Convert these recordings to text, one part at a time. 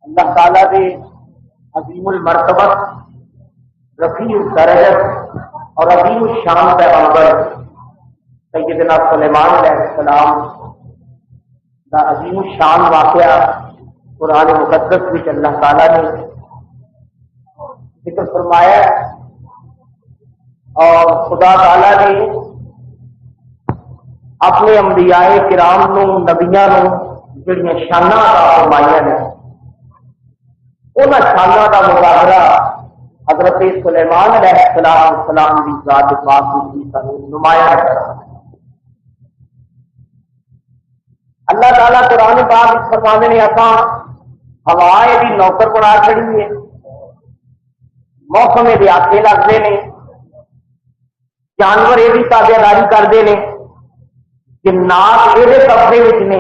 اللہ تعالیٰ کے عظیم المرتبت رفیع الدرجت اور عظیم الشان پیغمبر سیدنا سلیمان علیہ السلام کا عظیم الشان واقعہ قرآن مقدس میں اللہ تعالیٰ نے ذکر فرمایا اور خدا تعالیٰ نے اپنے انبیاء کرام نو نبیاں نو جڑیاں شاناں عطا فرمائیاں نے انہاں شاناں دا مظاہرہ حضرت سلیمان علیہ السلام کی ذات پاک کی نمایاں کرا۔ اللہ تعالیٰ قرآن پاک فرماندے نے اساں ہوا دی نوکر بنا چھڑی ہے، موسم دے آکے لگتے ہیں، جانور یہ تابعداری کرتے ہیں، جنات یہ قبضے نے،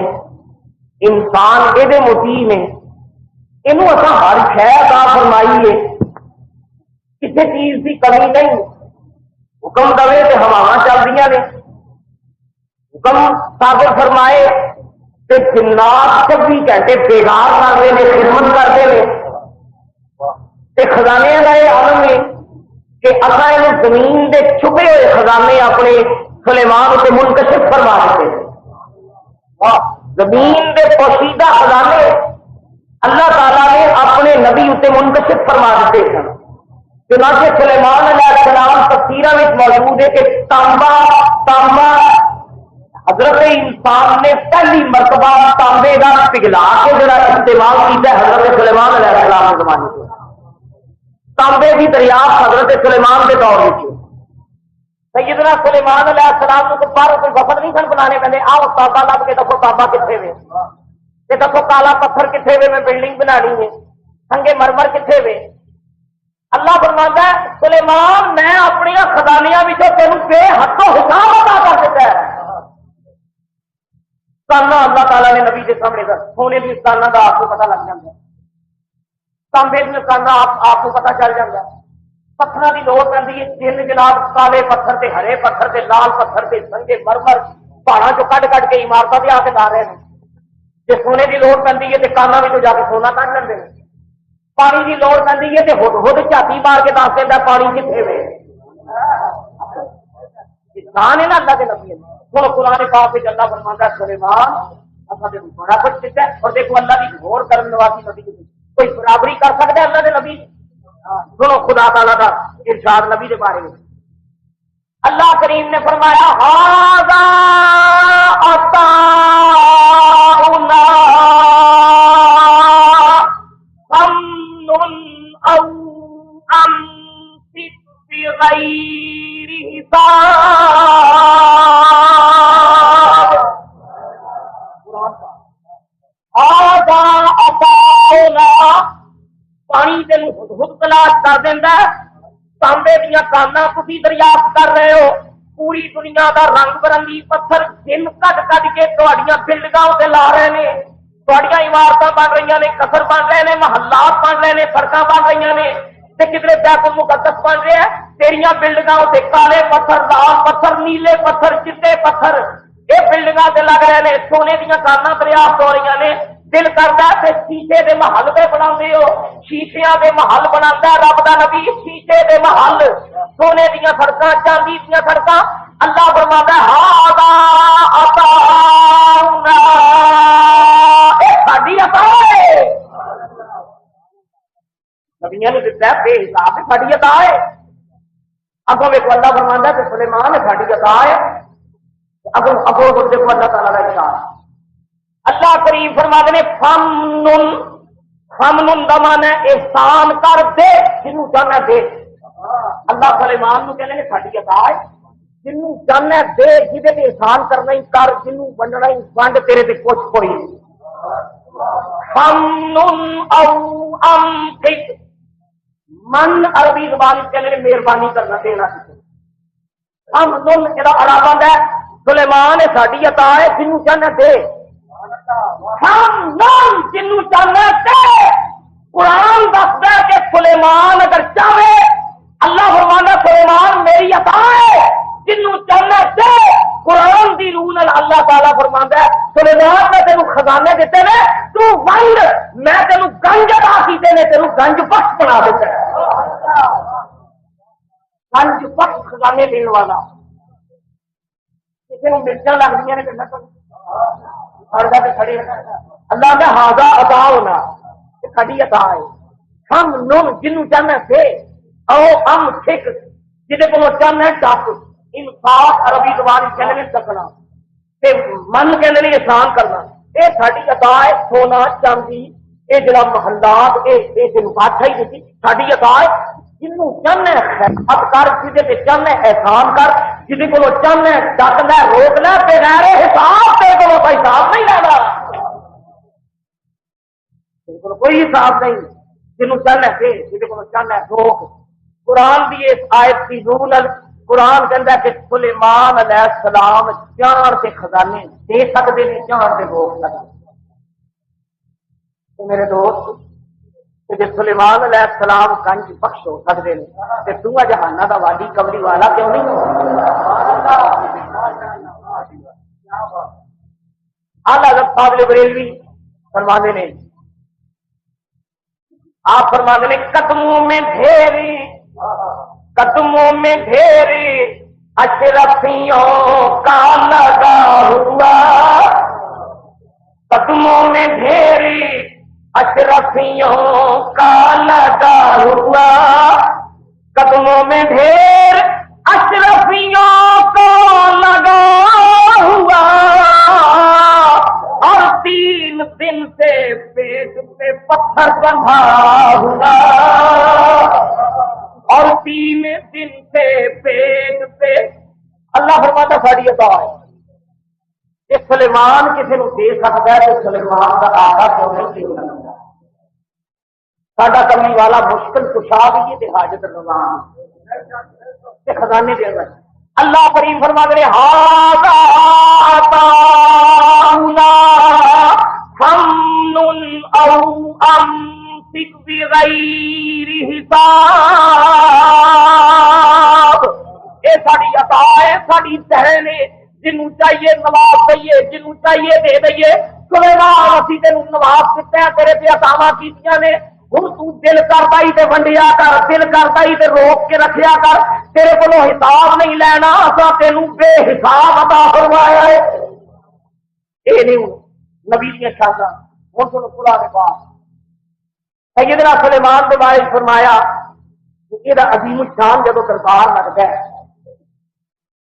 انسان یہ مطیع نے، یہ ہر شے عطا فرمائی ہے، کسی چیز کی کمی نہیں۔ حکم دے تو ہوا چل رہی نے، حکم صادر فرمائے تو جنات 24 گھنٹے بیدار کرتے ہیں، خدمت کرتے ہیں۔ خزانے کا یہ عالم ہے کہ اصا یہ زمین کے چھپے ہوئے خزانے اپنے سلیمان سے منکشف فرما دیتے ہیں۔ زمین کے پوشیدہ خزانے اللہ تعالیٰ نے اپنے نبی اتنے منکشف فرما دیتے ہیں۔ چنانچہ سلیمان علیہ السلام تفسیروں میں موجود ہے کہ تانبا حضرت انسان نے پہلی مرتبہ تانبے کا پگھلا کے جڑا استعمال کیا حضرت سلیمان علیہ السلام کے زمانے سے۔ تانبے کی دریافت حضرت سلیمان کے دور میں سیدنا سلیمان علیہ السلام کو باہر کوئی وفد نہیں سن بنانے پہلے آؤ تانبا لب کے دسو تانبا کتنے ہوئے، یہ دسو کالا پتھر کتنے ہوئے، میں بلڈنگ بنانی ہے، سنگے مرمر کتنے ہوئے۔ اللہ فرماتا ہے سلیمان میں اپنی خزانیاں تینوں بے حدوں حساب ادا کر دیتا ہے۔ کانا اللہ تعالیٰ نے نبی کے سامنے کا سونے کی کانا کا آپ کو پتا لگ جاتا ہے، تانبے میں کانا آپ کو پتا چل جاتا ہے۔ پتھر کی لوڑ پی ہے، جن جناب کالے پتھر سے ہرے پتھر سے لال پتھر سے سنگے مرمر پہاڑوں چ کٹ کٹ کے عمارتوں سے آ کے لا رہے ہیں۔ جی سونے کی لوڑ پی ہے تو کانا میں جا کے سونا کٹ لیتے ہیں، پانی کی لوڑ پی ہے تو ہد جھاتی مار کے دس دینا پانی کتنے ہوئے۔ انسان ہے نا اللہ کے نبی ہوں قرآن پاک کے اللہ فرماتا ہے سلیمان اصل بڑا کچھ دیتا ہے، اور دیکھو اللہ کی غور کرنے والی نبی کوئی برابری کر سکتا ہے اللہ کے نبی؟ سنو خدا تعالیٰ کا ارشاد نبی کے بارے میں اللہ کریم نے فرمایا ھذا عطاؤنا فمن او امسك بغیر حساب۔ ھذا عطاؤنا پانی تین خود تلاش کر دینا، تانبے دیا کانا تھی دریافت کر رہے ہو، پوری دنیا کا رنگ برنگی پتھر دن کٹ کٹ کے تھوڑیاں بلڈنگوں سے لا رہے ہیں، تھوڑیاں عمارتیں بن رہی نے، قصر بن رہے ہیں، محلات بن رہے ہیں، سڑکیں بن رہی نے، کدھر بیت المقدس بن رہے ہیں، تیریاں بلڈنگوں سے کالے پتھر لال پتھر نیلے پتھر چٹے پتھر یہ بلڈنگوں سے لگ رہے ہیں، سونے دیا کانا دریافت ہو رہی نے۔ دل کرتا ہے شیشے دے محل پہ بنا ہو، شیشیاں دے محل بنا رب دا نبی، شیشے دے محل، سونے دیا سڑکاں چاندی دیا سڑکاں۔ اللہ فرماتا ہے ھذا عطاؤنا، اے ساڈی عطا ہے، نبیوں نے دتا ہے بے حساب ساڈی عطا ہے۔ اگوں دیکھو اللہ فرماتا ہے کہ سلیمان ساڈی عطا ہے، اگوں دیکھو اللہ تعالیٰ کا ارشاد اللہ کریم فرماتے نے فمن دمان احسان کر دے جنوں چاہنا دے۔ اللہ سلیمان کہنے نے ساڈی عطا ہے، جنوں چاہنا دے، جہدے تے احسان کرنا ہی کر، جنوں ونڈنا ہی ونڈ، تیرے تے کچھ کوئی فمن او امسک، من عربی زبان کہنے نے مہربانی کرنا دینا، فمن یہ عرب ہے سلیمان ساڈی عطا ہے، جنوں چاہنا دے، ہم جنوں چاہنا دے۔ قرآن دستا ہے کہ سلیمان اگر چاہے اللہ فرمانا سلیمان میری عطا ہے، جنوں چاہنا دے۔ قرآن دی روح نال اللہ تعالیٰ فرماندا ہے سلیمان نے تینوں خزانے دیتے نے، تو ونڈ، میں تینوں گنج نے تینوں گنج بخش بنا دیتا ہے، گنج بخش خزانے دین والا. کسی کو مرچاں لگتی ہیں کہ کھڑے اللہ کا ہاضا عطا ہونا کھڑی عطا ہے. ہم نم جنوں چاہنا تھے او ہم سکھ جہد کو چاہنا ٹپ انصاف عربی زبان کہنے سکنا من کہنے احسان کرنا یہ ساری عطا ہے. سونا چاندی یہ جڑا محلات یہ تین بادشاہی دیتی ساری عطا ہے. جنوں چاہنا خیرات کر جہے چاہنا احسان کر جہد کو چاہنا ڈک لے روک لے بغیر حساب سے کو حساب نہیں لینا بالکل کوئی حساب نہیں. جنوں چاہنا ہے جہد کو چاہنا روک. قرآن کی اس آیت کی رول قرآن کہتا ہے کہ سلیمان علیہ السلام جان کے خزانے دے سکتے ہیں جان سے روک سکتے. تو میرے دوست جی سلیمان علیہ السلام گنج بخش ہو سکتے ہیں تو دونوں جہانہ کا والی کملی والا کیوں نہیں ہو؟ اعلیٰ حضرت صاحب بریلوی فرماتے ہیں آپ فرماتے ہیں قدموں میں ڈھیری اشرفیوں کا لگا ہوا قدموں میں ڈھیری اشرفیوں کا لگا ہوا قدموں میں ڈھیر اشرفیوں کو لگا ہوا اور 3 دن سے پیٹ پہ پتھر بندھا ہوا اور 3 دن سے پیٹ پہ اللہ فرماتا ساری عطا ہے. یہ سلیمان کسی کو دے سکتا ہے تو سلیمان کا آقا کیوں نہیں دے سکتا؟ ساڈا کملی والا مشکل کشا بھی یہ حاجت رضان خزانے دے رہا ہے. اللہ کریم فرما دے ہاذا عطاؤنا فمن او امسک بغیر حساب. یہ ساری عطا ہے ساری دہن ہے جنوں چاہیے نواز دئیے جنوں چاہیے دے دئیے. سلیمان اسی تینوں نواز دیتے ہیں تیرے پہ عطاواں کیتیاں نے ہوں تو دل کرتا ہی تے ونڈیا کر دل کرتا ہی تے روک کے رکھیا کر تیرے کو حساب نہیں لینا اساں تینوں بے حساب عطا فرمایا ہے. یہ نہیں نبی کی شانا ہوں سنو خدا کے پاس سیدنا سلیمان کے بارے فرمایا یہ عظیم الشان جب دربار لگتا ہے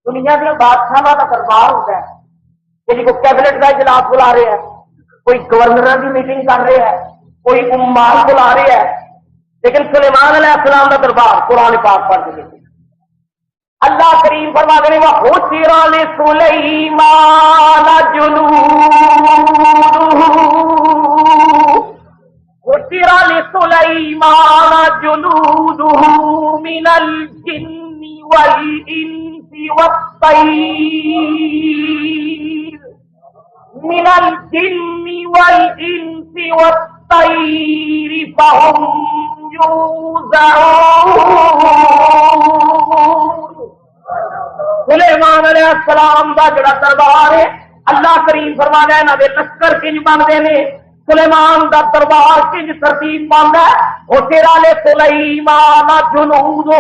دنیا کے بادشاہ کا دربار ہوتا ہے کہ کوئی کیبنٹ کا اجلاس بلا رہے ہیں کوئی گورنر کی میٹنگ کر رہے ہیں کوئی عمال بلا رہے ہیں لیکن سلیمان علیہ السلام کا دربار قرآن پاک پڑھ کے اللہ کریم فرما دے وہ ہوشیرا لسلیمان ہوشیرا لسلیمان جنودہ من الجن والانس والطیر من الجن والانس والطیر فهم یوزعون. سلیمان علیہ السلام دا جڑا دربار ہے اللہ کریم فرمانا ہے انہاں دے لشکر کنج بنتے ہیں سلیمان دا دربار کنج ترتیب بنتا ہے. وہ تیرا لے سلیمان جنودہ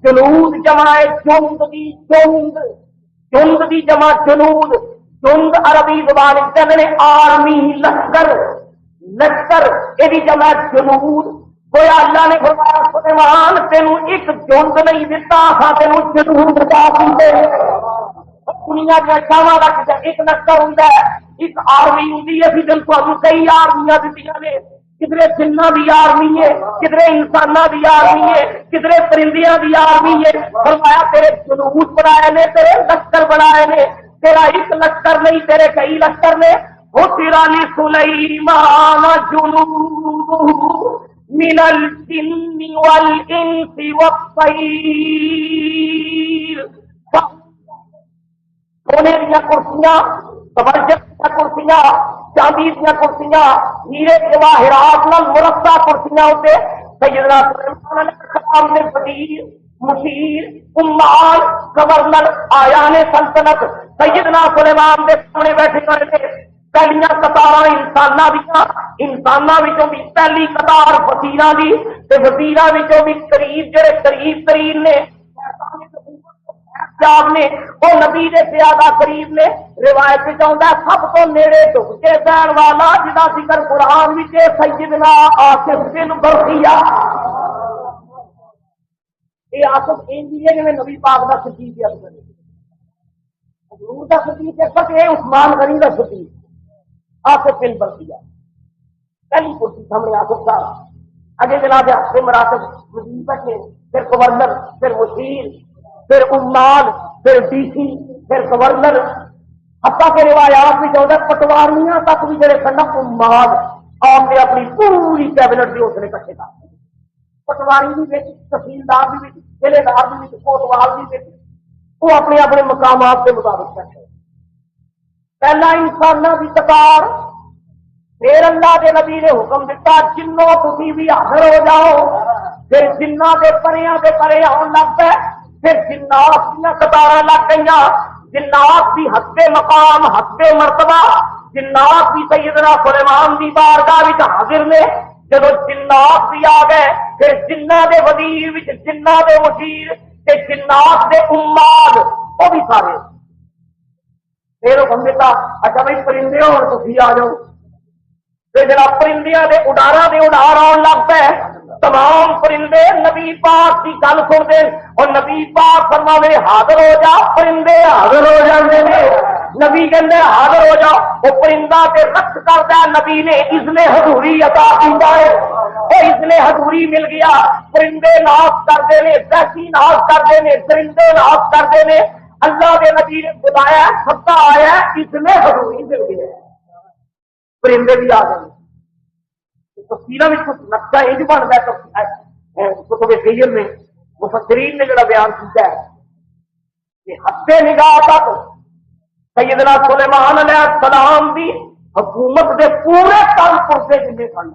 جنود جمع جند دی جند دی جمع جنود جند عربی زبان کہتے ہیں آرمی لشکر لشکر یہ جمع جنود. کوئی اللہ نے فرمایا سلیمان تینوں ایک جند نہیں دیتا ہاں تینوں جنود عطا کیتے. دنیا کے شاواں رکھ ایک لشکر ہوں ایک آرمی ہوں اسی دن کو کئی آرمیاں دیتی نے کدھر جنہ دی آرمی ہے کدھر انسانہ دی آرمی ہے کدھر پرندیاں دی آرمی ہے. فرمایا تیرے جنود بنائے نے تیرے لشکر بنائے نے تیرا ایک لشکر نہیں تیرے کئی لشکر نے. وہ تیرا لسلیمان جنودہ من الجن والانس والطیر. سونے دیا کرسیاں تبرجت دیا کرسیاں چاندی دیا کرسیاں ہیرے جواہرات نال مرصع کرسیاں ہوتے سیدنا سلیمان علیہ السلام نے وزیر مشیر عمال گورنر آیان سلطنت سیدنا سلیمان دے سامنے بیٹھے ہوئے تھے. پہلیاں قطار انساناں وچوں بھی پہلی قطار وزیراں دی، تے وزیراں وچوں بھی قریب جڑے قریب ترین نے نے وہ نبی دے زیادہ قریب نے۔ روایت وچ آوندا سب تو نیڑے جھک کے بہن والا جدا ذکر قرآن وچ سیدنا آصف بن برقیہ، یہ آصف انجیے جویں نبی پاک دا صدیق ہے، حضور دا صدیق ہے، پر یہ عثمان غنی دا صدیق آصف بن برقیہ۔ پہلی کرسی سامنے آصف صاحب، اگے جناب سے مراتب وزیر بیٹھے، پھر گورنر، پھر مشیر، پھر عمال، پھر ڈی سی، پھر گورنر، حتیٰ کہ روایات بھی جو ہے پٹواریاں تک بھی جڑے سن عمال آپ نے اپنی پوری کیبنٹ بھی اس نے کٹھے کر پٹواری بھی تحصیلدار بھی ضلع دار بھی کوتوال بھی وہ اپنے اپنے مقامات کے مطابق کرتے۔ پہلا انسانوں کی قطار، پھر اللہ کے نبی نے حکم دیتا جنوں تھی بھی حاضر ہو جاؤ، پھر جنہ کے پریاں کے پرے آن لگ پے، پھر جنات دیا قطار لگ گئی، جنات بھی حسب مقام حسب مرتبہ، جنات بھی سیدنا سلیمان دی بارگاہ وچ حاضر نے۔ جب جنات بھی آ گئے، پھر جنہ دے وزیر وچ جنہ دے مشیر تے جنات دے عمال وہ بھی سارے۔ پھر حکم دیتا اچھا بھائی پرندے ہو تو آ جاؤ، پھر جناب پرندیاں دے اڈارا دے اڈار آن لگ پے، تمام پرندے نبی پاک کی گل سنتے اور نبی پاک فرماوے حاضر ہو جا، پرندے حاضر ہو جاتے ہیں، نبی کہتے حاضر ہو جا، وہ پرندہ کے رقص کرتا ہے، نبی نے اذن حضوری عطا کیتا ہے، وہ اذن حضوری مل گیا، پرندے ناچ کرتے ہیں، ویسی ناچ کرتے ہیں، درندے ناچ کرتے ہیں، اللہ کے نبی نے بلایا سب آیا، اذن حضوری مل گیا، پرندے بھی آ گئے۔ تفسیروں میں کچھ نقشہ یہ بنتا ہے، کتب سیر میں مفسرین نے جڑا بیان کیا ہے کہ حد نگاہ تک سیدنا سلیمان علیہ السلام کی حکومت کے پورے کام پرسے جنہیں سن،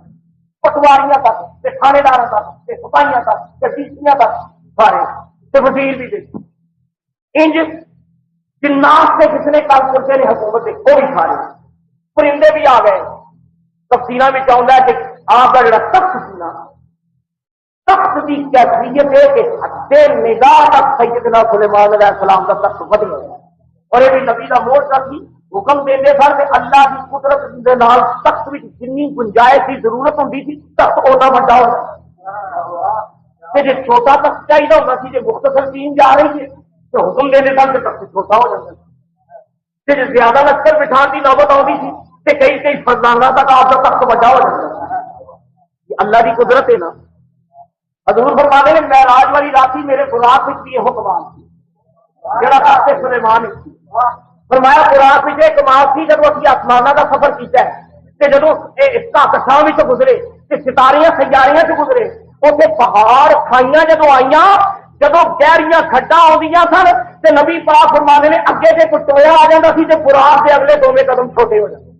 پٹواریاں تک، تھانے دار تک، سپاہیاں تک، ڈیسیاں تک، سارے وزیر بھی دیکھ انج جنات سے کس نے کام پرسے نے حکومت وہ بھی سارے پرندے بھی آ گئے۔ تفسیروں میں آتا ہے کہ آپ کا جڑا تخت سی نا، تخت کی کیفیت ہے کہ حد نگاہ تک سیدنا سلیمان علیہ السلام کا تخت بد گیا، اور یہ بھی نبی کا موجزہ سی، حکم دے سر کہ اللہ کی قدرت کے نال تخت میں جنی گنجائش کی ضرورت ہوتی تھی تخت اونا بڑا ہو، جی چھوٹا تخت چاہیے ہوتا سی، جی مختصر ٹیم جا رہی ہے تو حکم دے سر کہ تخت چھوٹا ہو جاتا، جی زیادہ لشکر بٹھان کی نوبت آتی تھی کہ کئی فرزانہ تک آپ کا تخت بڑا ہو جاتا، اللہ کی قدرت ہے نا۔ حضور فرمانے نے معراج والی رات میرے براق میں یہ حکمان تھی جڑا تخت سلیمان فرمایا براق میں ایک کمال تھی جب اسی آسمانہ کا سفر کیتا ہے کہ جب کشاں سے گزرے کہ ستاریاں سیاریاں سے گزرے اتنے پہاڑ کھائیاں جدو آئیاں جدو گہریاں کھڈا آدیاں سن تے نبی پاک فرمانے نے اگے سے کوئی ٹویا آ جاتا سی تے براق کے اگلے دونوں قدم چھوٹے ہو جاتے،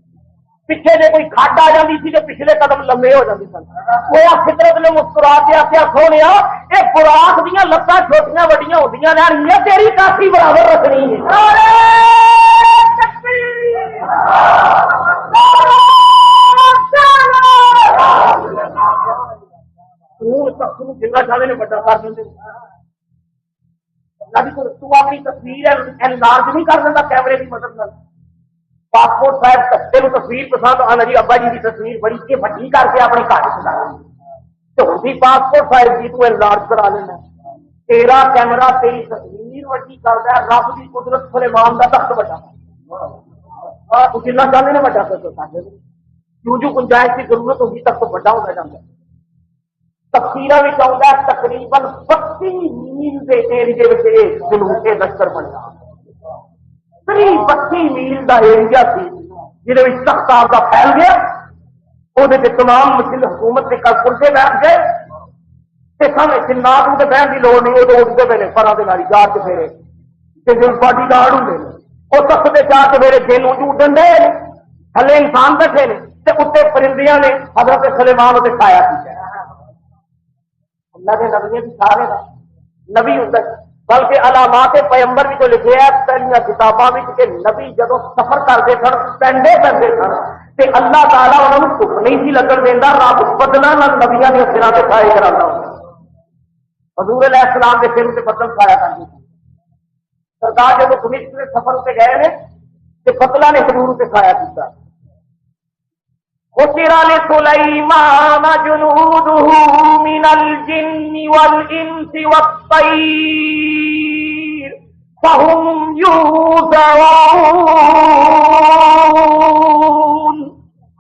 پیچھے جی کوئی کھڈ آ جاتی تھی تو پچھلے قدم لمبے ہو جاتے سن۔ وہ فطرت نے مسکرا کے آخیا سونے یہ خوراک دیا لتاں چھوٹیاں وڈیاں ہوندیاں رہنگیاں، تیری کافی برابر رکھنی ہے۔ جنگا چاہے نے بڑا کر دیں، تو اپنی تصویر انلارج نہیں کر دینا کیمرے کی مدد سے۔ پاسپورٹ صاحب تین تصویر پسند آنا جی ابا جی کی تصویر بڑی کے پٹی کر کے اپنے گھر چلا تو ہوتی پاسپورٹ صاحب جی تو انلارج کرا لینا، تیرا کیمرہ تیری تصویر وڈی کرتا ہے، رب کی قدرت سلیمان کا تخت بڑا جنہ چاہتے ہیں بڑا کر سکتے، جو گنجائش کی ضرورت ہوگی تخت بڑا ہوتا جاتا ہے۔ تفسیروں میں آتا ہے تقریباً 32 میل کے ایریے جلوس لشکر بنیا، 32 میل کا ایریا سی جہاں تخت آپ کا پھیل گیا، وہ تمام مسلم حکومت کے کل پرسے بیٹھ گئے، سامنے جنات کو بہن کی لوڑ نہیں، وہ تو اٹھتے پہ پرا کے ناری چار چفیرے باڈی گارڈ ہوں وہ تخت کے چار چفیرے جن اڈن دے تھلے انسان بیٹھے نے اتنے پرندیاں نے حضرت سلیمان اتنے کھایا پیتا اللہ کے نبی بھی سارے نبی ہوتا بلکہ علامات پیغمبر بھی تو لکھے ہے پہلیاں کتاباں میں کہ نبی جدو سفر کرتے سن پینڈے پہنتے سن تے اللہ تعالیٰ انہوں نے دکھ نہیں سی لگن دینا، رب بدلا نہ نبیاں کے سروں سے کھائے کرانا حضور علیہ السلام کے سر سے بدل کھایا کرتی تھی۔ سرکار جب کمشن کے سفر سے گئے نے تو بدلا نے حضور سے کھایا کیا۔ خسر لسلیمان جنوده من الجن والانس والطیر فهم یوزعون۔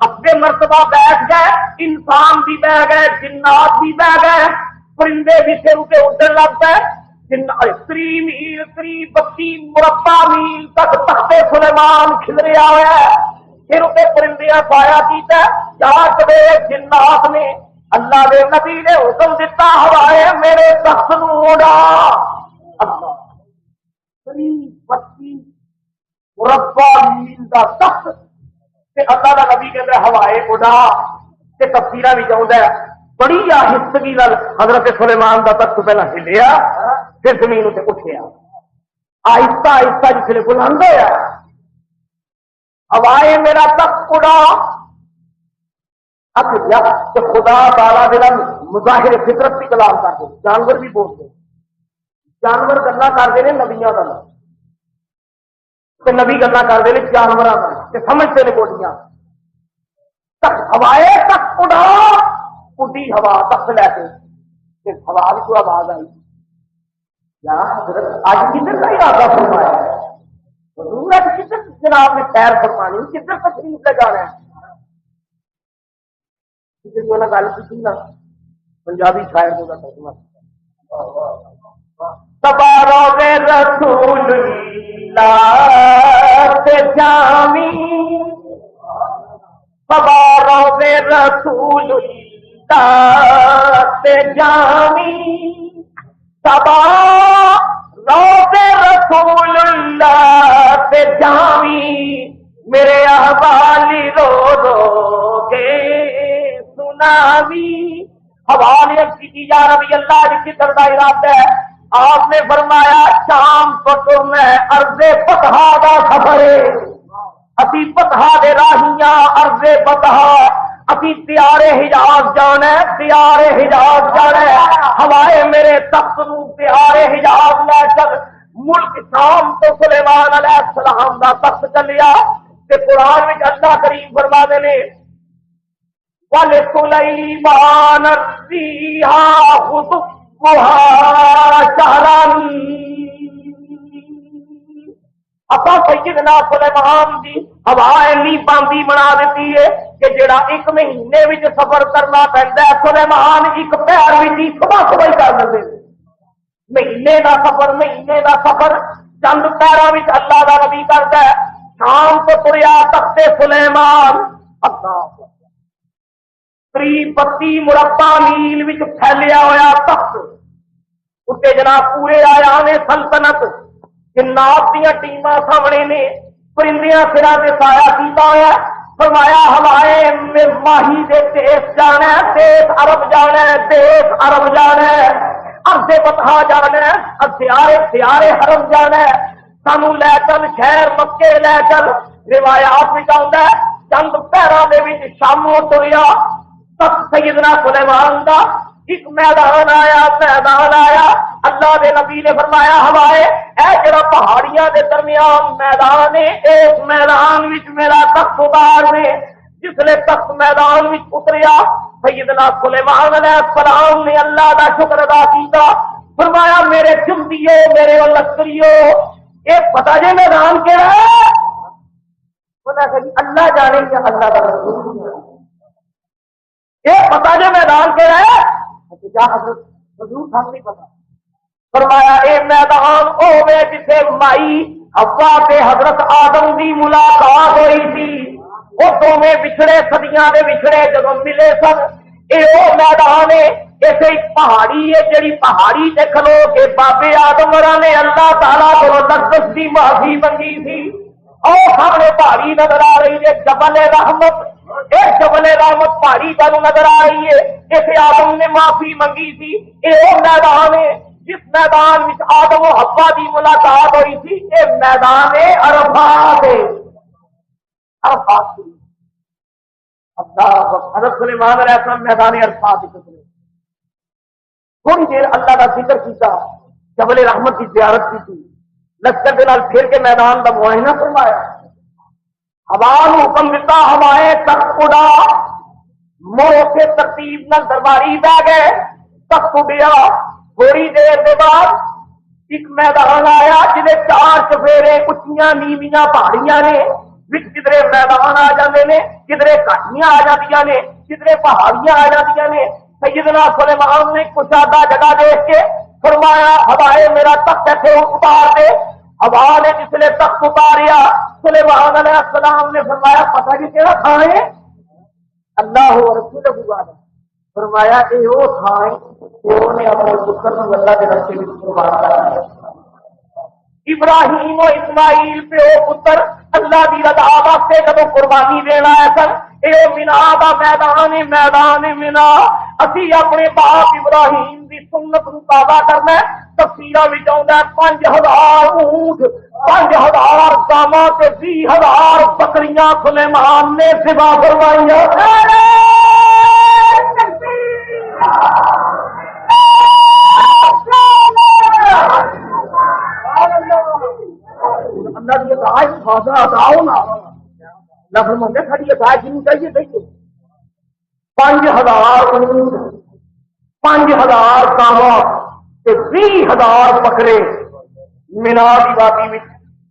اپنے مرتبہ بیٹھ گئے، انسان بھی بہ گئے، جنات بھی بہ گئے، پرندے بھی سر کے اڈن لگ گئے۔ 30 میل 32 مربع میل تک تخت سلیمان کھلریا ہوا ہے، پھر اسے پرندیاں پایا کیتا چاٹ دے جنات نے اللہ دے نبی نے حکم دیتا ہوائے میرے تخت نو اڑا۔ اللہ 32 مربع میل دا تخت تے اللہ دا نبی کہندا ہوائے اڑا تے تفسیراں وچ آوندا ہے بڑی آہستگی نال حضرت سلیمان دا تخت پہلا ہلیا پھر زمین تے اٹھیا، آہستہ آہستہ جسے بلند ہویا ہوائے میرا تخت اڑا۔ اب کہ خدا تعالیٰ دے مظاہر فطرت بھی کلام کرتے، جانور بھی بولتے، جانور گلا کرتے ہیں نبیاں کا نبی گلا کرتے ہیں جانوروں کا سمجھتے ہیں بولیاں۔ ہوائے تخت اڑا، اڈی ہوا تخت لے کے ہوا بھی تو آواز آئی یا حضرت اج کدھر کا ارادہ فرمایا ہے؟ حضور کدھر جناب نے خیر فرمانی، کدھر تشریف لے جانا ہے؟ کسی کو نہ گل کی نا پنجابی شاعر کو ترجمہ تبارک رسول اللہ سے جامی، تبارک رسول اللہ سے جامی، تبارک رسول اللہ سے جامی، میرے احوالی رو رو کے سناوی۔ حوالے کی یا ربی اللہ کی ذکر ارادہ ہے۔ آپ نے فرمایا شام تو میں عرض فتحا دا سفر اسی فتحا دے راہیاں عرض فتحا اسی تیارے حجاز جانا ہے، تیارے حجاز جانا ہے۔ ہوائے میرے تخت نو تیارے حجاز لے چل ملک شام تو سلیمان علیہ السلام دا تخت چلیا تے قرآن میں اللہ کریم فرما دے نے وَلِسُلَيْمَانَ الرِّيحَ غُدُوُّهَا شَهْرًا۔ اپا سیدنا سلیمان دی ہوا اینی باندھی بنا دیتی ہے کہ جڑا ایک مہینے وچ سفر کرنا پیندا ہے سلیمان ایک پیر وچ ہی صبح صبح کر دے۔ مہینے دا سفر چند پیراں وچ اللہ دا نبی کردا ہے۔ شام تو تریا تخت سلیمان، اللہ 32 مربع میل وچ پھیلیا ہوا تخت اتنے جناب پورے آیا نے سلطنت جنات دیاں ٹیماں سامنے نے، پرندیاں سراں تے سایہ کیتا ہوا۔ فرمایا ہوائے میں ماہی دے دیس جانا ہے، دیس عرب جانا ہے، دیس عرب جانا ہے، ارض بطحا جانا ہے، سیارے حرم جانا ہے، سانو لے چل شہر مکے لے چل۔ روایات میں آتا ہے چند پیراں دے وچ شاموں تریا تخت سیدنا سلیمان دا ایک میدان آیا اللہ دے نبی نے فرمایا ہوائے اے جڑا پہاڑیاں دے درمیان میدان ہے، اس میدان وچ میرا تخت اتار نے۔ جس نے تخت میدان وچ اتریا سیدنا سلیمان علیہ السلام نے اللہ دا شکر ادا کیتا۔ فرمایا میرے جندیو میرے لشکریو یہ پتا جے میدان کہڑا ہے؟ پتا کہ اللہ جانے کہ اللہ کا رسول یہ پتا جے میدان کہڑا ہے؟ حضور صاحب نہیں پتا۔ فرمایا اے میدان ہوے جسے مائی حوا تے حضرت آدم دی ملاقات ہوئی تھی، وہ دونوں بچھڑے صدیاں دے بچھڑے جدوں ملے سن، اے وہ میدان ہے۔ ایسے ایک پہاڑی ہے جڑی پہاڑی تے کھلو کے بابے آدم نے اللہ تعالیٰ کو لفظ دی معافی منگی تھی۔ اور سامنے پہاڑی نظر آ رہی ہے جبل رحمت، ایک جبل رحمت پہاڑی کا نظر آ رہی ہے، اسے آدم نے معافی منگی تھی۔ اے وہ میدان ہے جس میدان میں آدم و حوا کی ملاقات ہوئی تھی یہ میدان عرفات ہے. عرفات اللہ حضرت سلیمان علیہ السلام میدان عرفات اترے. تھوڑی دیر اللہ کا ذکر کیا، جبل رحمت کی زیارت کی تھی، لشکر کے نال پھر کے میدان کا معائنہ فرمایا. ہوا حکم دیتا ہوائیں تخت اڑا، مڑ کے ترتیب نال درباری بہ گئے، تخت اڈیا. تھوڑی دیر کے بعد ایک میدان آیا جہے 4 چفیرے اچیاں نیویاں پہاڑیاں نے، کدھرے میدان آ جاندے نے، کدھرے گھاٹیاں آ جاندیاں نے، کدھرے پہاڑیاں آ جاندیاں نے. سیدنا سلیمان نے کشادہ جگہ دیکھ کے فرمایا ہوائے میرا تخت ایسے اتار دے. ہوا نے جس نے تخت اتاریا سلیمان علیہ السلام نے فرمایا پتہ نہیں کہڑا تھا ہے؟ اللہ رسول فرمایا یہ وہ تھا نے اپنے پتر کو اللہ کے راستے میں قربان کرایا. ابراہیم و اسماعیل پہ وہ پتر اللہ کی رضا واسطے جب قربانی دینا ہے سن اے مینا دا میدان مینا. اسی اپنے باپ ابراہیم کی سنت کو تازہ کرنا ہے. تفسیراں وچ آوندا ہے 5000 اونٹ 5000 گاواں تے 20000 بکریاں سلیمان نے ذبح کروائیاں. اللہ کی رائے فاضا اٹھاؤ نا نفر مندے کھڑی ہے جن چاہیے دیکھو 5000 اونٹ 5000 کاواں تے 20000 بکرے مینا کی وادی میں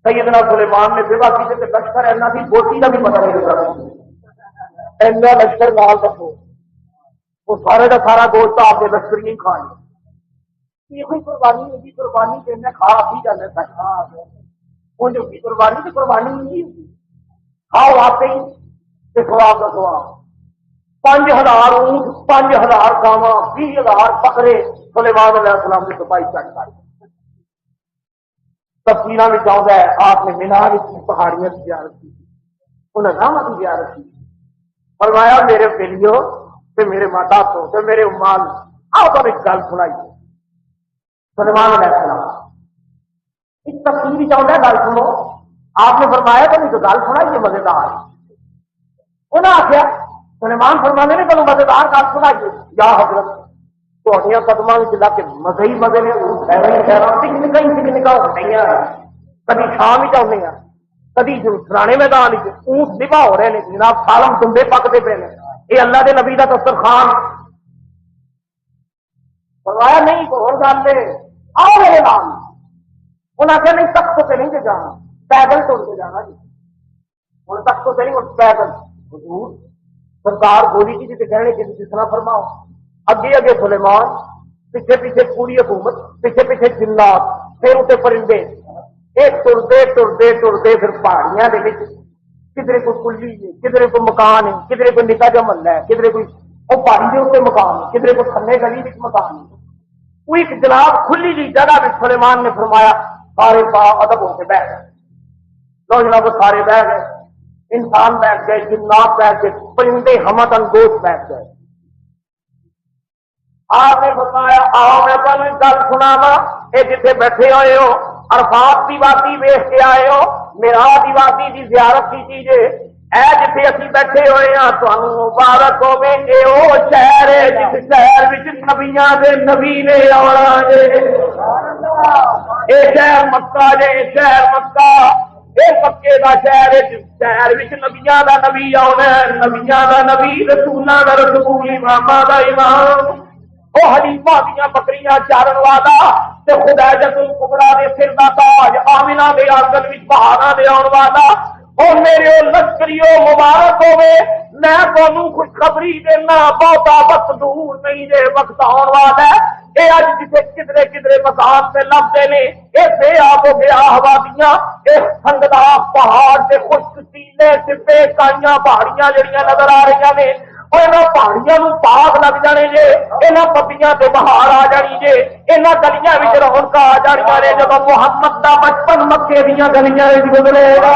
سیدنا سلیمان نے بیوہ کی تے لشکر اینا کی بوٹی کا بھی پتہ نہیں لگا اینا لشکر نال رکھو وہ سارے کا سارا گوشت آپ کے لشکر نہیں کھائیں. یہ کوئی قربانی ہوگی قربانی کے کھا بھی جانے تک جو قربانی تو قربانی نہیں ہوگی کھاؤ آپ ہی سواب کا سواب. 5000 اونٹ 5000 گاواں 20000 بکرے سلیمان علیہ السلام نے صفائی چڑھ کر تفصیلوں میں آتا ہے آپ نے مینار کی پہاڑیاں کی زیارت کی انہیں راما کی زیارت کی. فرمایا میرے بیلیوں تے میرے ماتا کو تے میرے امال آؤ تو ایک گل سنائی. سلیمان علیہ السلام ایک تفصیل چاہتا ہے گل سنو. آپ نے فرمایا تو نہیں تو گل سنائیے مزیدار. انہیں آخیا سلیمان فرمانے نے تمہیں مزیدار گل سنائیے. یا حضرت تھوڑیاں قدموں میں لگ کے مزے ہی مزے نے پکنکا ہوتے ہیں. کبھی شام ہی چاہتے ہیں کبھی پرانے میدان اونٹ دبا ہو رہے ہیں جناب سالم دمبے پکتے پے نے. یہ اللہ کے نبی کا دسترخوان. فرمایا نہیں تو اور گل ہے آؤ میرے نام. انہیں آخیا نہیں تخت سے نہیں جانا پیدل ٹر کے جانا جی. ہوں تخت سے نہیں پیدل حضور سرکار گولی کی جیسے کہنے کے جس طرح فرماؤ. اگے اگے سلیمان پیچھے پیچھے پوری حکومت پیچھے پیچھے جنات پھر اتنے پرندے ایک ٹرتے ٹرتے ٹرتے پھر پہاڑیاں کدھر کوئی کلی ہے کدھر کوئی مکان ہے کدھر کوئی نکا جا محلہ ہے کدھر کوئی وہ پہاڑی کے اتنے مکان ہے کدھر کوئی کھنے گلی مکان ہے. وہ ایک جناب کھلی جی جگہ بھی سلیمان نے فرمایا سارے پا ادب ہو کے بیٹھ گئے. لو جناب سارے بیٹھ گئے انسان بیٹھ گئے جنات بیٹھ گئے پرندے ہمت اندوز بیٹھ گئے. آپ نے فرمایا آؤ میں تمہیں گل سناوا. یہ جتنے بیٹھے ہوئے ہو عرفات کی وادی ویخ کے آئے ہو میراج کی وادی کی زیارت کی چیزیں اے جتنے اسی بیٹھے ہوئے ہیں تمہیں مبارک ہوے یہ وہ شہر ہے جس شہر میں نبیاں دے نبی نے آنا جے. یہ شہر مکہ جے شہر مکہ یہ مکے کا شہر ہے جس شہر میں نبیاں دا نبی آنا نبیاں دا نبی رسولاں دا رسول اماماں دا امام. وہ حلیفہ دیا بکریاں چارن والا تے خدیجۃ الکبریٰ دے سر دا تاج آمنہ دے آنگن وچ بہاراں دے آن والا. اور میرے لشکریو مبارک ہوے میں تانوں خوشخبری دینا بہتا وقت دور نہیں دے وقت آن والا ہے. اے اج جسے کدرے کدرے مکان سے لبدے نے اے بے آب و بے آہوادیاں اے سنگدا پہاڑ تے خشک سیلے سپے کائیاں پہاڑیاں جڑیاں نظر آ رہی نے پہاڑیاں پاگ لگ جانے جے یہاں پتیاں تے بہار آ جانی جے یہاں گلیاں میں رونق آ جانیا نے جب محمد دا بچپن مکے دیا گلیاں گزرے گا.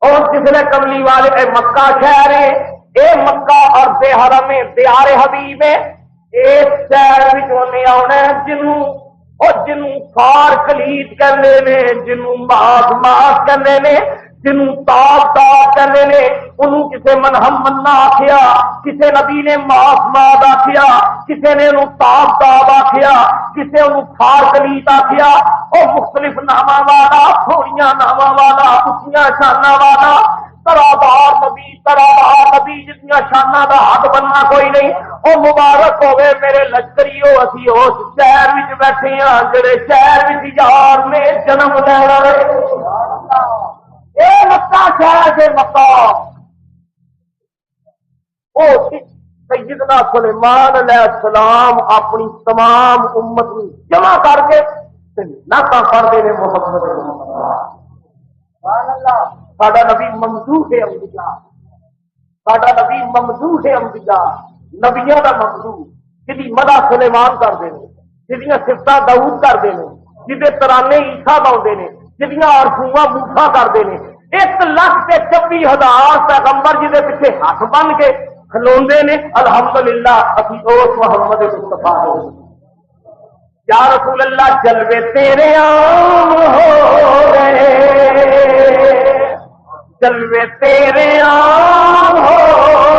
اور کسی نے کملی والے اے مکہ شہر ہے، اے مکہ اور دے حرم دیار حبیب ہے، اس شہر میں آنا جنوں اور جنوں فار کلید کرنے نے، جنوں ماس ماس کرنے نے، جنوں تاب تاب کرنے نے، انہوں کسے منہم منا آکھیا، کسے نبی نے ماس ماد آکھیا، کسے نے انہوں تاب تاب آکھیا، کسے انہوں فار کلید آکھیا، اور مختلف نامہ والا، تھوڑیاں نامہ والا، اچھیاں شانہ والا، ترابار نبی جتنی شانہ دا حد بننا کوئی نہیں۔ او مبارک ہوئے میرے لشکریو، اسی اس شہر وچ بیٹھے ہاں جڑے شہر وچ یار نے جنم لینا ہے۔ اے مکہ شہر سے مکہ، او سیدنا سلیمان علیہ السلام اپنی تمام امت کو جمع کر کے نعتاں پڑھتے ہیں محمد ساڈا نبی ممدوح ہے انبیاء، ساڈا نبی ممدوح ہے انبیاء، نبیوں کا ممدوح، جی مدح سلیمان کرتے ہیں، جہاں صفتاں داؤد کرتے ہیں، جہے ترانے عیسیٰ گاؤندے نے، جہاں عرفواں موسیٰ کرتے ہیں، 1,24,000 پیغمبر جہدے پیچھے ہاتھ بن کے کھلوندے نے۔ الحمدللہ اسی اس محمد مصطفیٰ یا رسول اللہ جلوے تیرے عام ہو گئے، جلوے تیرے عام ہو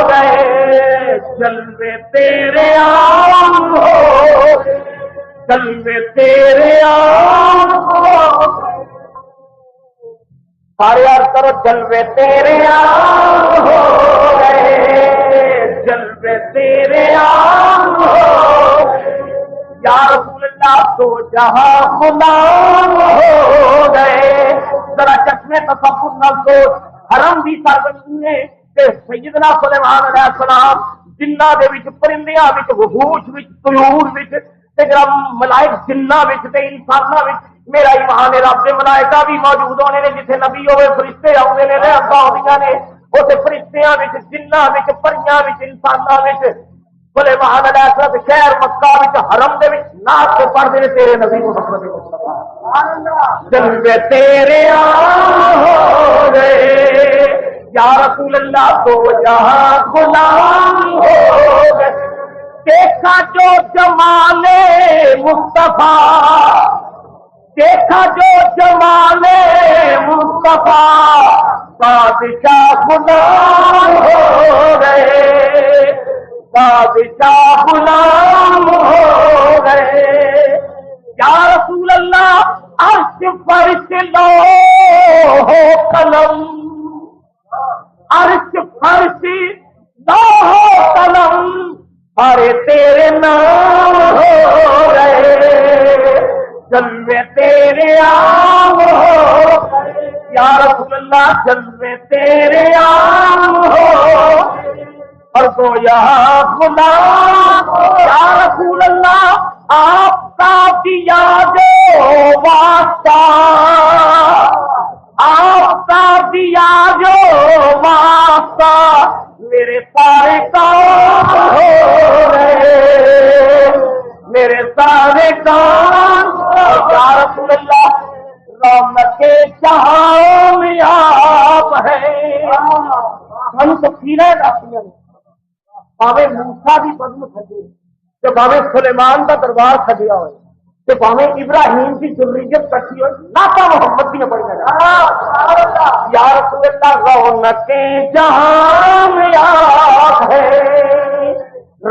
گئے، جلوے تیرے عام ہو گئے، جلوے تیرے عام ہو گئے، سارے عرض کرو جلوے تیرے عام ہو گئے، جلوے تیرے عام ہو گئے، یا رسول اللہ تو جہاں غلام ہو گئے۔ ذرا چشمے تصور نہ سوچ، حرم دی سرزمین ہے تے سیدنا سلیمان علیہ السلام جنہ دے وچ پرندیاں وچ وحوش وچ طیور وچ تے جڑا ملائک جنہ وچ تے انساناں وچ میرا ایمان رب دے ملائکہ بھی موجود ہونے نے، جتھے نبی ہوئے فرشتے آؤندے نے، رحمتاں ہوندیاں نے، اوتھے فرشتیاں وچ جنہ وچ پریاں وچ انساناں وچ سلیمان علیہ السلام شہر مکہ وچ حرم دے وچ نعت کے پڑھدے نے تیرے نبی محمد مصطفیٰ جلوے تیرے عام ہو گئے، یا رسول اللہ تو جہاں غلام ہو گئے۔ دیکھا جو جمال مصطفیٰ، دیکھا جو جمال مصطفیٰ، بادشاہ غلام ہو گئے، بادشاہ غلام ہو گئے، یا رسول اللہ عرش فرش لوح قلم، عرش فرش لوح قلم سارے تیرے نام ہو گئے، جلوے تیرے عام ہو گئے، یا رسول اللہ جلوے تیرے عام ہو اور تو یہاں غلام، یا رسول اللہ آپ کا دیا جو واسطہ، آپ کا دیا جو واسطہ میرے سارے کام ہو گئے، میرے سارے کام، یا رسول اللہ رونق جہاں میں آپ ہیں۔ ہم تو کھیرے رکھتے ہیں، پاوے موسیٰ بھی بدم سجے، کہ پاوے سلیمان کا دربار سجیا ہوئے، کہ پاوے ابراہیم کی ذریت کٹی ہوئے، نعتاں محمد کی پڑھ جائے، یا رسول اللہ رونق جہاں میں آپ ہے،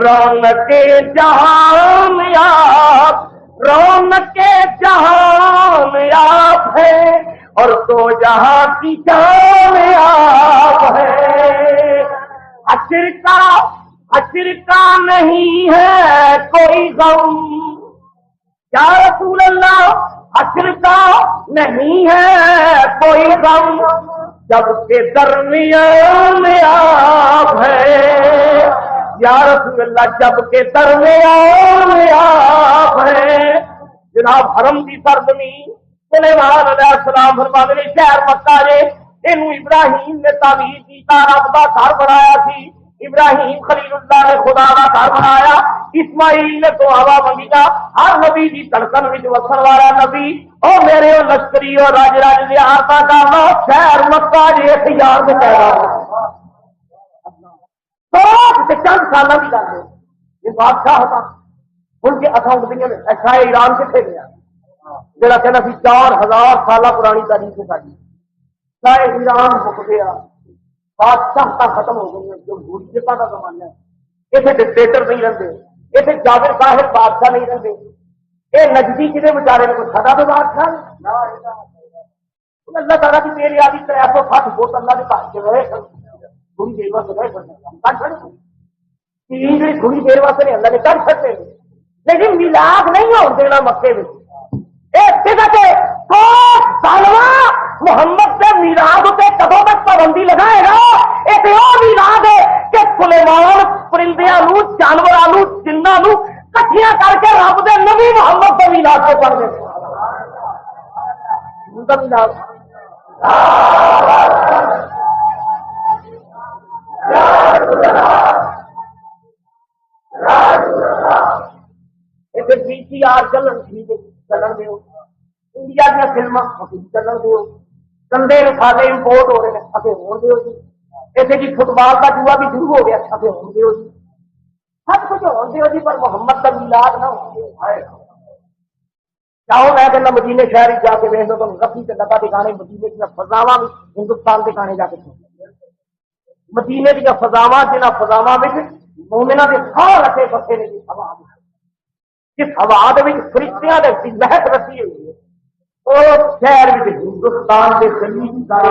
رونق جہاں میں آپ، رونق جہاں میں آپ ہے اور تو جہاں کی جان آپ ہے۔ حشر کا نہیں ہے کوئی غم، یا رسول اللہ حشر کا نہیں ہے کوئی غم، جب کہ درمیان آپ ہے، یا رسول اللہ جب کہ درمیان آپ ہے۔ جناب حرم دی سرزمین سلیمان علیہ السلام فرماتے ہیں شہر مکہ نے اینو ابراہیم نے تعمیر کیتا، رب دا گھر بنایا سی، ابراہیم خلیل اللہ نے خدا کا گھر بنایا، اسماعیل نے تو ہوا منگیا، ہر نبی کی دھڑکن میں وسن والا نبی او میرے لشکری اور راج راج زیارت کرنا شہر مکہ جی یار سے پیدا چند سال کی گل ہے، یہ بادشاہ تھا ان کے اتھا اٹھتی اچھا ایران کتنے گیا جڑا کہنا سی 4000 سال پرانی تاریخ ہے ساری سارے ایران مک گیا، بادشاہ ختم ہو گئی، جمہوریت کا زمانہ ہے، اتنے ڈکٹیٹر نہیں رہتے، اتنے جابر صاحب بادشاہ نہیں رہتے، یہ نجدی کسی بچارے نے کوئی سدا تو بادشاہ اللہ تعالیٰ کی میری آدھی 360 فٹ اللہ کے پاس سے رہے تھوڑی دیر واسطے رہے تھوڑی دیر واسطے نہیں اللہ نے کر سکتے، لیکن میلاد نہیں ہو دینا مکے میں محمد کے میلاد سے کدوں تک پابندی لگائے گا؟ ایک اور میلاد ہے کہ سلیمان پرندیاں جانوروں جنہوں کٹھیاں کر کے رب دے نبی محمد کے میلاد کو پڑھ دے میلاد VCR چلن دو، انڈیا دیا فلما چلن دو، گندے رسالے امپورٹ ہو رہے ہیں ابھی ہو دو جی، اتنے جی فٹ بال کا جوا بھی شروع ہو گیا ابھی ہو دو جی، سب کچھ ہو دو جی، پر محمد کا میلاد نہ ہو چاہو میں کہنا مدینے شہر جا کے ویس دو رفی سے لگا دکھانے مدینے دیا فضاواں بھی ہندوستان دکھانے جا کے مدینے دیا فضاواں جنہ فضاواں مومنہ کے سار رکھے بسے نے ہوا جس ہوا فرشتیاں محت رسی ہوئی ہے اور شہر میں ہندوستان کے زمین سارے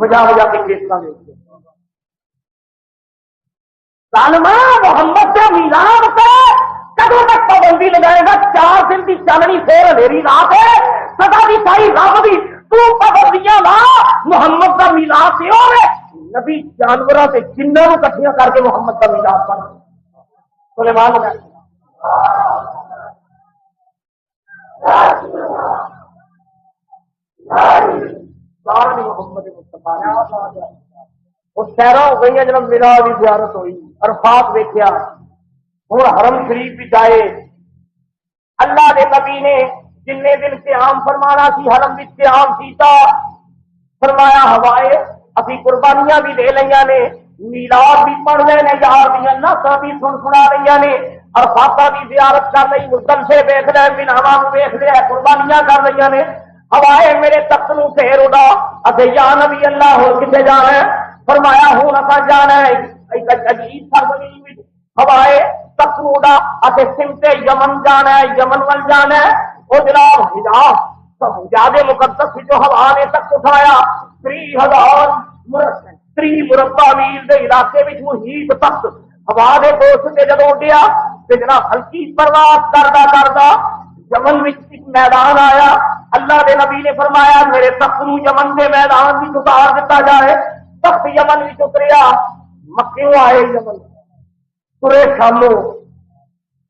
وجہ وجہ کے کیسا سالما محمد کے میلاد پہ کدوں تک پابندی لگائے گا؟ 4 دن کی چاننی پھر اندھیری رات ہے، سدا کی ساری رب بھی تو پابندیاں لا، محمد کا میلاد سے ہو نبی جانوروں سے جنہوں کو کٹھیاں کر کے محمد کا میلاد پڑھ سلیمان محمد مصطفیٰ وہ سیرا ہو گئی جب میرا بھی زیارت ہوئی عرفات ویکھیا، ہوں حرم شریف بھی جائے، اللہ کے نبی نے جن دن قیام فرمانا سی حرم بھی قیام کیتا، فرمایا ہوائے ابھی قربانیاں بھی دے لیا نے، میلاد بھی پڑھ رہے ہیں، یار دیا ناسا بھی سنا رہی نے، عرفاتہ بھی زیارت کر رہی، مزدلفے ویکھ رہے، مناواں ویکھ رہے، قربانیاں کر رہی نے، ہوائے میرے تخت نو پھیر اڑا اتے یا نبی اللہ ہو کتنے جانا ہے؟ فرمایا ہوں اصا جانا ہے ایک عجیب سرزمین ہوائے تخت نو اڑا اتے سمتے یمن جانا ہے، یمن ول جانا ہے، وہ جناب زیادہ مقدس جو ہوا نے تخت اٹھایا 30 مربع میل کے علاقے میں محیط تخت ہوا کے دوست سے جب اڈیا تو جناب ہلکی پرواز کردا کردا یمن میں ایک میدان آیا، اللہ کے نبی نے فرمایا میرے تخت نو یمن کے میدان بھی اتار دیتا جائے، تخت یمن بھی اتریا، مکیوں آئے یمن ترے شاموں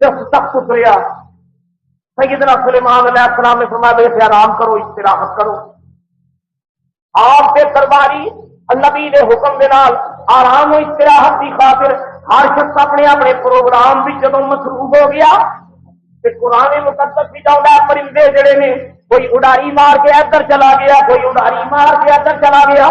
جس تخت اتریا، سیدنا سلیمان علیہ السلام نے فرمایا بیٹھے آرام کرو استراحت کرو، آپ کے درباری نبی نے حکم دے نال آرام و استراحت کی خاطر ہر شخص اپنے اپنے پروگرام بھی جدوں مصروف ہو گیا کہ قرآن مقدس بھی چاہتا ہے پرندے جڑے نے کوئی اڈاری مار کے ادھر چلا گیا، کوئی اڈاری مار کے ادھر چلا گیا،